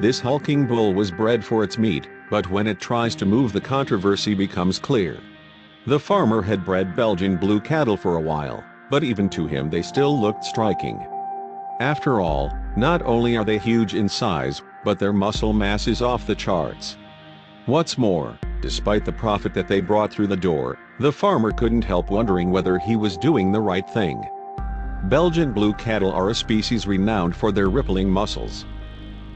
This hulking bull was bred for its meat, but when it tries to move, the controversy becomes clear. The farmer had bred Belgian Blue cattle for a while, but even to him they still looked striking. After all, not only are they huge in size, but their muscle mass is off the charts. What's more, despite the profit that they brought through the door, the farmer couldn't help wondering whether he was doing the right thing. Belgian Blue cattle are a species renowned for their rippling muscles.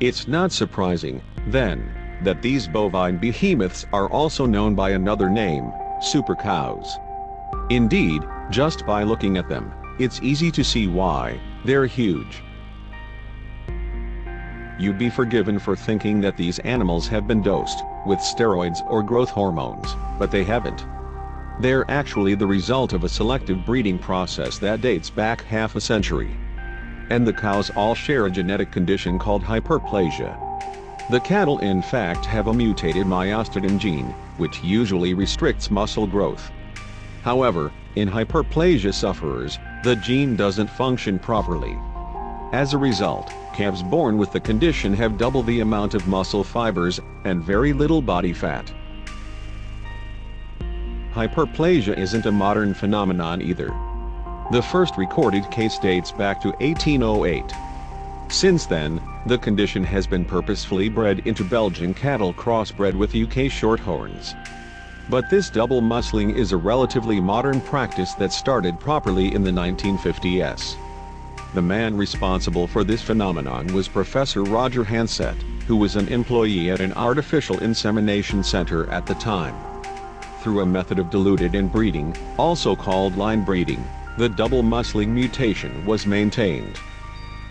It's not surprising, then, that these bovine behemoths are also known by another name, super cows. Indeed, just by looking at them, it's easy to see why. They're huge. You'd be forgiven for thinking that these animals have been dosed with steroids or growth hormones, but they haven't. They're actually the result of a selective breeding process that dates back half a century. And the cows all share a genetic condition called hyperplasia. The cattle in fact have a mutated myostatin gene, which usually restricts muscle growth. However, in hyperplasia sufferers, the gene doesn't function properly. As a result, calves born with the condition have double the amount of muscle fibers and very little body fat. Hyperplasia isn't a modern phenomenon either. The first recorded case dates back to 1808. Since then, the condition has been purposefully bred into Belgian cattle crossbred with UK Shorthorns. But this double muscling is a relatively modern practice that started properly in the 1950s. The man responsible for this phenomenon was Professor Roger Hansett, who was an employee at an artificial insemination center at the time. Through a method of diluted inbreeding, also called line breeding, the double muscling mutation was maintained.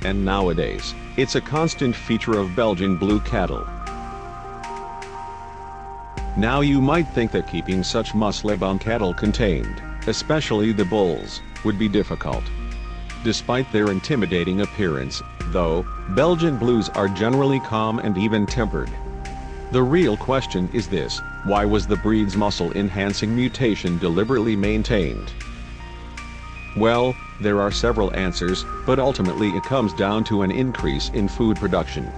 And nowadays, it's a constant feature of Belgian Blue cattle. Now you might think that keeping such muscle-bound cattle contained, especially the bulls, would be difficult. Despite their intimidating appearance, though, Belgian Blues are generally calm and even-tempered. The real question is this: why was the breed's muscle-enhancing mutation deliberately maintained? Well, there are several answers, but ultimately it comes down to an increase in food production.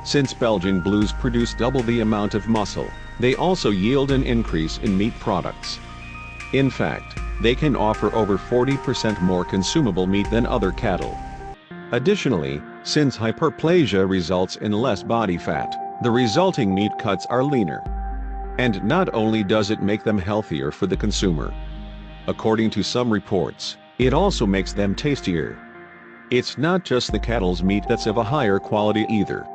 Since Belgian Blues produce double the amount of muscle, they also yield an increase in meat products. In fact, they can offer over 40% more consumable meat than other cattle. Additionally, since hyperplasia results in less body fat, the resulting meat cuts are leaner. And not only does it make them healthier for the consumer, according to some reports, it also makes them tastier. It's not just the cattle's meat that's of a higher quality either.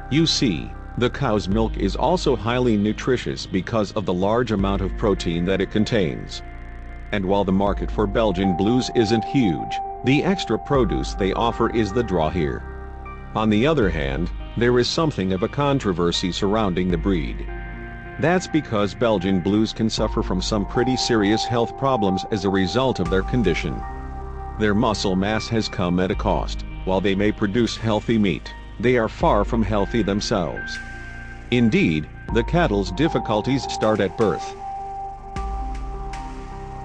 You see, the cow's milk is also highly nutritious because of the large amount of protein that it contains. And while the market for Belgian Blues isn't huge, the extra produce they offer is the draw here. On the other hand, there is something of a controversy surrounding the breed. That's because Belgian Blues can suffer from some pretty serious health problems as a result of their condition. Their muscle mass has come at a cost. While they may produce healthy meat, they are far from healthy themselves. Indeed, the cattle's difficulties start at birth.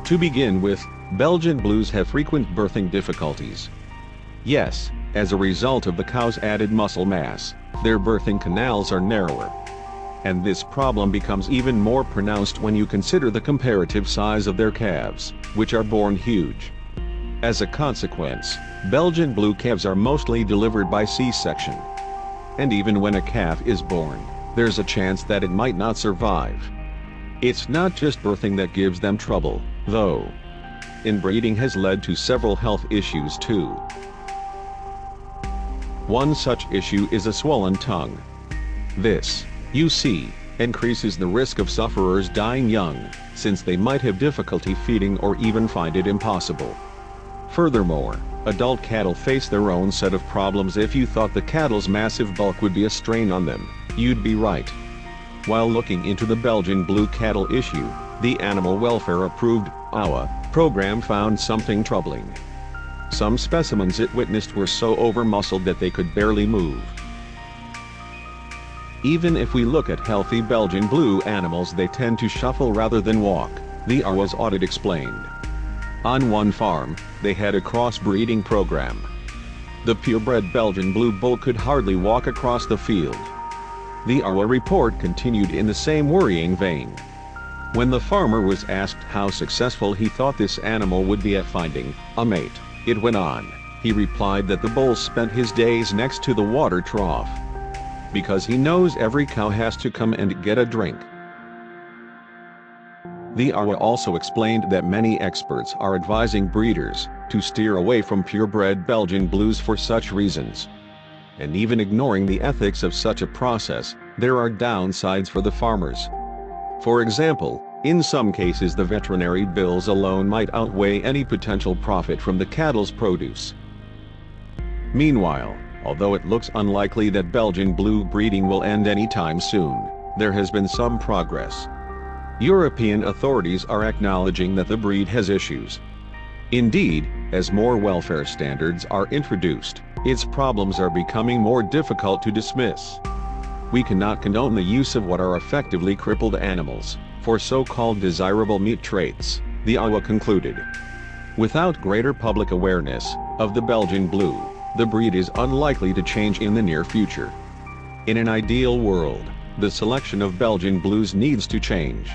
To begin with, Belgian Blues have frequent birthing difficulties. Yes, as a result of the cow's added muscle mass, their birthing canals are narrower. And this problem becomes even more pronounced when you consider the comparative size of their calves, which are born huge. As a consequence, Belgian Blue calves are mostly delivered by C-section. And even when a calf is born, there's a chance that it might not survive. It's not just birthing that gives them trouble, though. Inbreeding has led to several health issues too. One such issue is a swollen tongue. This, you see, increases the risk of sufferers dying young, since they might have difficulty feeding or even find it impossible. Furthermore, adult cattle face their own set of problems. If you thought the cattle's massive bulk would be a strain on them, you'd be right. While looking into the Belgian Blue cattle issue, the Animal Welfare Approved AWA program found something troubling. Some specimens it witnessed were so over-muscled that they could barely move. Even if we look at healthy Belgian Blue animals, they tend to shuffle rather than walk, the AWA's audit explained. On one farm, they had a crossbreeding program. The purebred Belgian Blue bull could hardly walk across the field. The ARWA report continued in the same worrying vein. When the farmer was asked how successful he thought this animal would be at finding a mate, it went on, he replied that the bull spent his days next to the water trough, because he knows every cow has to come and get a drink. The ARWA also explained that many experts are advising breeders to steer away from purebred Belgian Blues for such reasons. And even ignoring the ethics of such a process, there are downsides for the farmers. For example, in some cases the veterinary bills alone might outweigh any potential profit from the cattle's produce. Meanwhile, although it looks unlikely that Belgian Blue breeding will end anytime soon, there has been some progress. European authorities are acknowledging that the breed has issues. Indeed, as more welfare standards are introduced, its problems are becoming more difficult to dismiss. We cannot condone the use of what are effectively crippled animals for so-called desirable meat traits, the ARWA concluded. Without greater public awareness of the Belgian Blue, the breed is unlikely to change in the near future. In an ideal world, the selection of Belgian Blues needs to change.